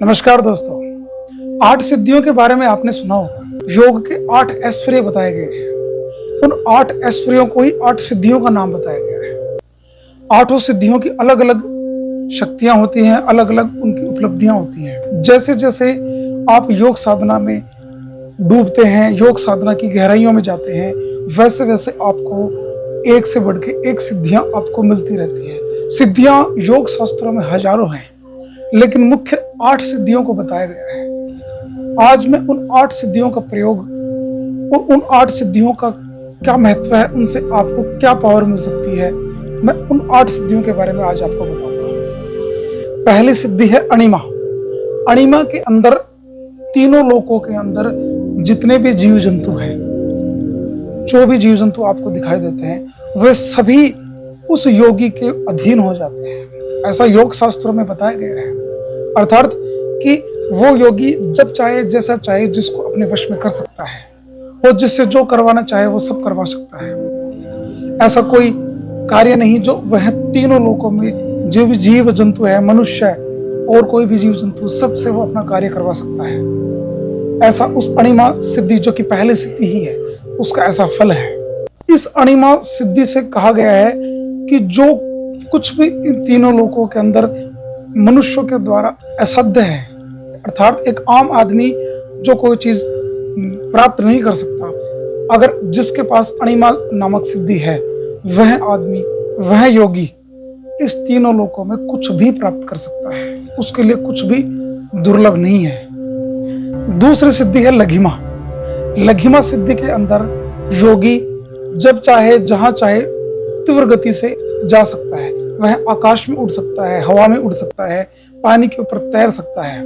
नमस्कार दोस्तों, 8 सिद्धियों के बारे में आपने सुना होगा। योग के 8 ऐश्वर्य बताए गए हैं। उन 8 ऐश्वर्यों को ही 8 सिद्धियों का नाम बताया गया है। 8 सिद्धियों की अलग अलग शक्तियां होती हैं, अलग अलग उनकी उपलब्धियां होती हैं। जैसे जैसे आप योग साधना में डूबते हैं, योग साधना की गहराइयों में जाते हैं, वैसे वैसे आपको एक से बढ़ के एक सिद्धियां आपको मिलती रहती हैं। सिद्धियां योग शास्त्रों में हजारों हैं, लेकिन मुख्य 8 सिद्धियों को बताया गया है। आज मैं उन 8 सिद्धियों का प्रयोग और उन 8 सिद्धियों का क्या महत्व है, उनसे आपको क्या पावर मिल सकती है, मैं उन 8 सिद्धियों के बारे में आज आपको बताऊंगा। पहली सिद्धि है अणिमा। अणिमा के अंदर तीनों लोकों के अंदर जितने भी जीव जंतु हैं, जो भी जीव जंतु आपको दिखाई देते हैं, वे सभी उस योगी के अधीन हो जाते हैं। ऐसा योग शास्त्रों में बताया गया है। अर्थात कि वो योगी जब चाहे जैसा चाहे जिसको अपने वश में कर सकता है, वो जिससे जो करवाना चाहे वो सब करवा सकता है। ऐसा कोई कार्य नहीं जो वह तीनों लोकों में जो भी जीव जंतु है, मनुष्य है और कोई भी जीव जंतु, सबसे वो अपना कार्य करवा सकता है। ऐसा उस अणिमा सिद्धि, जो कि पहली सिद्धि ही है, उसका ऐसा फल है। इस अणिमा सिद्धि से कहा गया है कि जो कुछ भी इन तीनों लोकों के अंदर मनुष्यों के द्वारा असाध्य है, अर्थात एक आम आदमी जो कोई चीज प्राप्त नहीं कर सकता, अगर जिसके पास अणिमा नामक सिद्धि है, वह आदमी, वह योगी इस तीनों लोकों में कुछ भी प्राप्त कर सकता है। उसके लिए कुछ भी दुर्लभ नहीं है। दूसरी सिद्धि है लघिमा। लघिमा सिद्धि के अंदर योगी जब चाहे जहां चाहे तीव्र गति से जा सकता है। वह आकाश में उड़ सकता है, हवा में उड़ सकता है, पानी के ऊपर तैर सकता है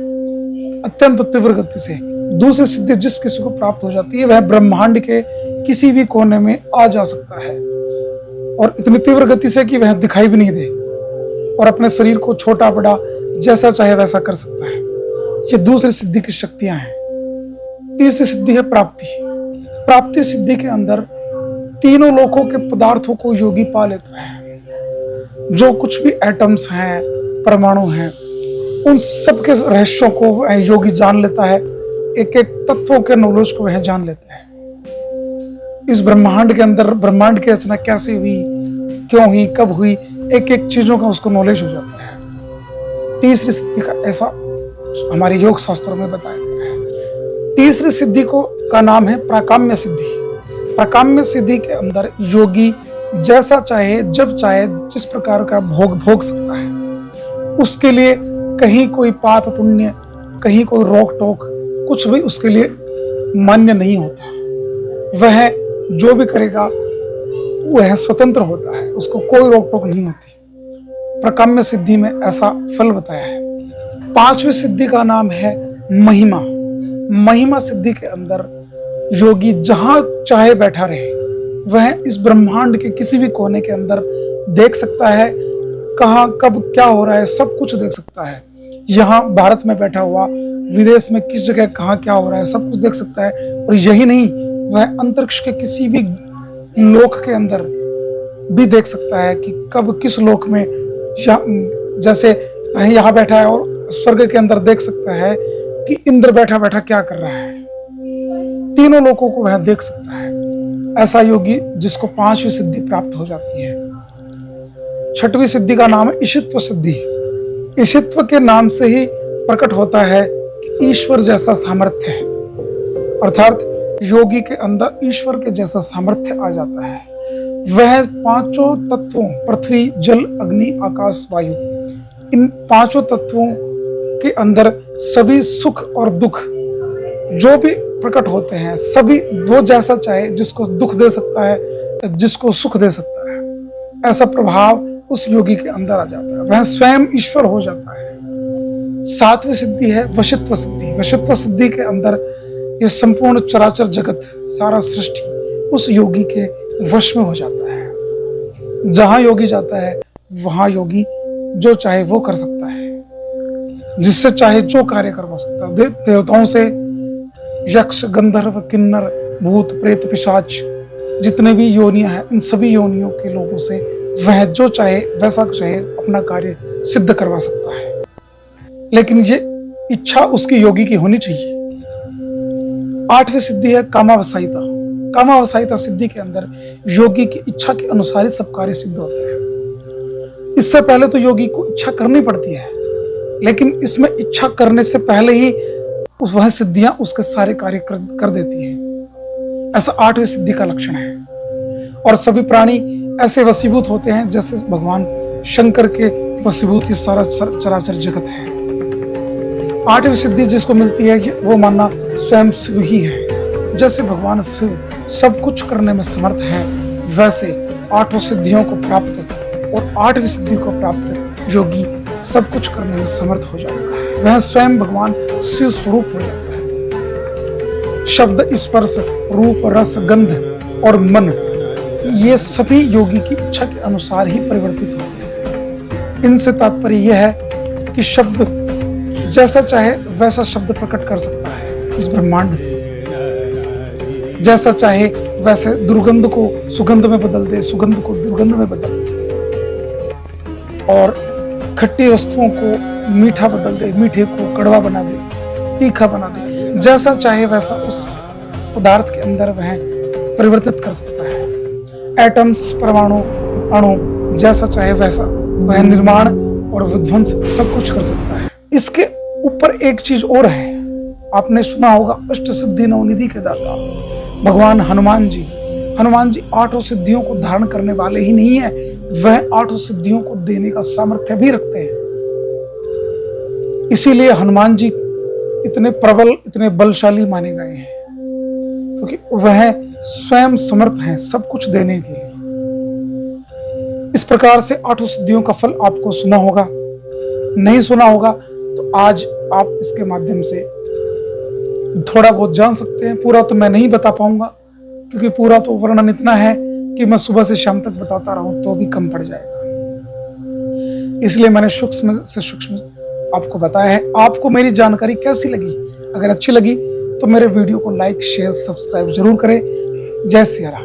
अत्यंत तीव्र गति से। दूसरी सिद्धि जिस किसी को प्राप्त हो जाती है, वह ब्रह्मांड के किसी भी कोने में आ जा सकता है, और इतनी तीव्र गति से कि वह दिखाई भी नहीं दे, और अपने शरीर को छोटा बड़ा जैसा चाहे वैसा कर सकता है। ये दूसरी सिद्धि की शक्तियां हैं। तीसरी सिद्धि है प्राप्ति। प्राप्ति सिद्धि के अंदर तीनों लोकों के पदार्थों को योगी पा लेता है। जो कुछ भी एटम्स हैं, परमाणु हैं, उन सब के रहस्यों को वह योगी जान लेता है। एक एक तत्वों के नॉलेज को वह जान लेता है। इस ब्रह्मांड के अंदर ब्रह्मांड की रचना कैसे हुई, क्यों हुई, कब हुई, एक एक चीजों का उसको नॉलेज हो जाता है। तीसरी सिद्धि का ऐसा हमारे योग शास्त्रों में बताया गया है। तीसरी सिद्धि का नाम है प्राकाम्य सिद्धि। प्राकाम्य सिद्धि के अंदर योगी जैसा चाहे जब चाहे जिस प्रकार का भोग सकता है। उसके लिए कहीं कोई पाप पुण्य, कहीं कोई रोक टोक, कुछ भी उसके लिए मान्य नहीं होता। वह जो भी करेगा वह स्वतंत्र होता है, उसको कोई रोक टोक नहीं होती। प्राकाम्य सिद्धि में ऐसा फल बताया है। पांचवी सिद्धि का नाम है महिमा। महिमा सिद्धि के अंदर योगी जहां चाहे बैठा रहे, वह इस ब्रह्मांड के किसी भी कोने के अंदर देख सकता है। कहाँ कब क्या हो रहा है सब कुछ देख सकता है। यहाँ भारत में बैठा हुआ, विदेश में किस जगह कहाँ क्या हो रहा है सब कुछ देख सकता है। और यही नहीं, वह अंतरिक्ष के किसी भी लोक के अंदर भी देख सकता है कि कब किस लोक में, जैसे यहाँ बैठा है और स्वर्ग के अंदर देख सकता है कि इंद्र बैठा बैठा क्या कर रहा है। तीनों लोकों को वह देख सकता है। ऐसा योगी जिसको 5वीं सिद्धि प्राप्त हो जाती है। 6वीं सिद्धि का नाम है ईशित्व सिद्धि। ईशित्व के नाम से ही प्रकट होता है कि ईश्वर जैसा सामर्थ्य है, अर्थात योगी के अंदर ईश्वर के जैसा सामर्थ्य आ जाता है। वह 5 तत्वों, पृथ्वी, जल, अग्नि, आकाश, वायु, इन 5 तत्वों के अंदर सभी सुख और दुख जो भी प्रकट होते हैं, सभी वो जैसा चाहे जिसको दुख दे सकता है, जिसको सुख दे सकता है। ऐसा प्रभाव उस योगी के अंदर आ जाता है, वह स्वयं ईश्वर हो जाता है। 7वीं सिद्धि है वशित्व सिद्धि। वशित्व सिद्धि के अंदर ये संपूर्ण चराचर जगत, सारा सृष्टि उस योगी के वश में हो जाता है। जहां योगी जाता है वहां योगी जो चाहे वो कर सकता है, जिससे चाहे जो कार्य करवा सकता है। देवताओं से यक्ष, गंधर्व, किन्नर, भूत, प्रेत, पिशाच, जितने भी योनियां हैं, इन सभी योनियों के लोगों से वह जो चाहे वैसा चाहे अपना कार्य सिद्ध करवा सकता है। लेकिन ये इच्छा उसकी योगी की होनी चाहिए। 8वीं सिद्धि है कामावसायिता। कामावसायिता सिद्धि के अंदर योगी की इच्छा के अनुसार ही सब कार्य सिद्ध होते हैं। इससे पहले तो योगी को इच्छा करनी पड़ती है, लेकिन इसमें इच्छा करने से पहले ही वह सिद्धियां उसके सारे कार्य कर देती हैं। ऐसा 8वीं सिद्धि का लक्षण है। और सभी प्राणी ऐसे वशीभूत होते हैं जैसे भगवान शंकर के वशीभूत ही सारा चराचर जगत है। 8वीं सिद्धि जिसको मिलती है वो मानना स्वयं शिव ही है। जैसे भगवान शिव सब कुछ करने में समर्थ है, वैसे 8 सिद्धियों को प्राप्त और 8वीं सिद्धि को प्राप्त योगी सब कुछ करने में समर्थ हो जाता है। वह स्वयं भगवान शिव स्वरूप हो जाता है। शब्द, स्पर्श, रूप, रस, गंध और मन, ये सभी योगी की इच्छा के अनुसार ही परिवर्तित होते हैं। इनसे तात्पर्य यह है कि शब्द जैसा चाहे वैसा शब्द प्रकट कर सकता है इस ब्रह्मांड से। जैसा चाहे वैसे दुर्गंध को सुगंध में बदल दे, सुगंध को दुर्गंध में बदल दे, और खट्टी वस्तुओं को मीठा बदल दे, मीठे को कड़वा बना दे, तीखा बना दे। जैसा चाहे वैसा उस पदार्थ के अंदर वह परिवर्तित कर सकता है। एटम्स, परमाणु, अणु, जैसा चाहे वैसा वह निर्माण और विध्वंस सब कुछ कर सकता है। इसके ऊपर एक चीज और है, आपने सुना होगा अष्ट सिद्धि नवनिधि के दाता भगवान हनुमान जी। हनुमान जी 8 सिद्धियों को धारण करने वाले ही नहीं है, वह 8 सिद्धियों को देने का सामर्थ्य भी रखते हैं। इसीलिए हनुमान जी इतने प्रबल, इतने बलशाली माने गए हैं, क्योंकि वह स्वयं समर्थ हैं सब कुछ देने के। इस प्रकार से 8 सिद्धियों का फल आपको सुना होगा, नहीं सुना होगा तो आज आप इसके माध्यम से थोड़ा बहुत जान सकते हैं। पूरा तो मैं नहीं बता पाऊंगा, क्योंकि पूरा तो वर्णन इतना है कि मैं सुबह से शाम तक बताता रहूं तो भी कम पड़ जाएगा। इसलिए मैंने सूक्ष्म से सूक्ष्म आपको बताया है। आपको मेरी जानकारी कैसी लगी? अगर अच्छी लगी तो मेरे वीडियो को लाइक, शेयर, सब्सक्राइब जरूर करें। जय सिया राम।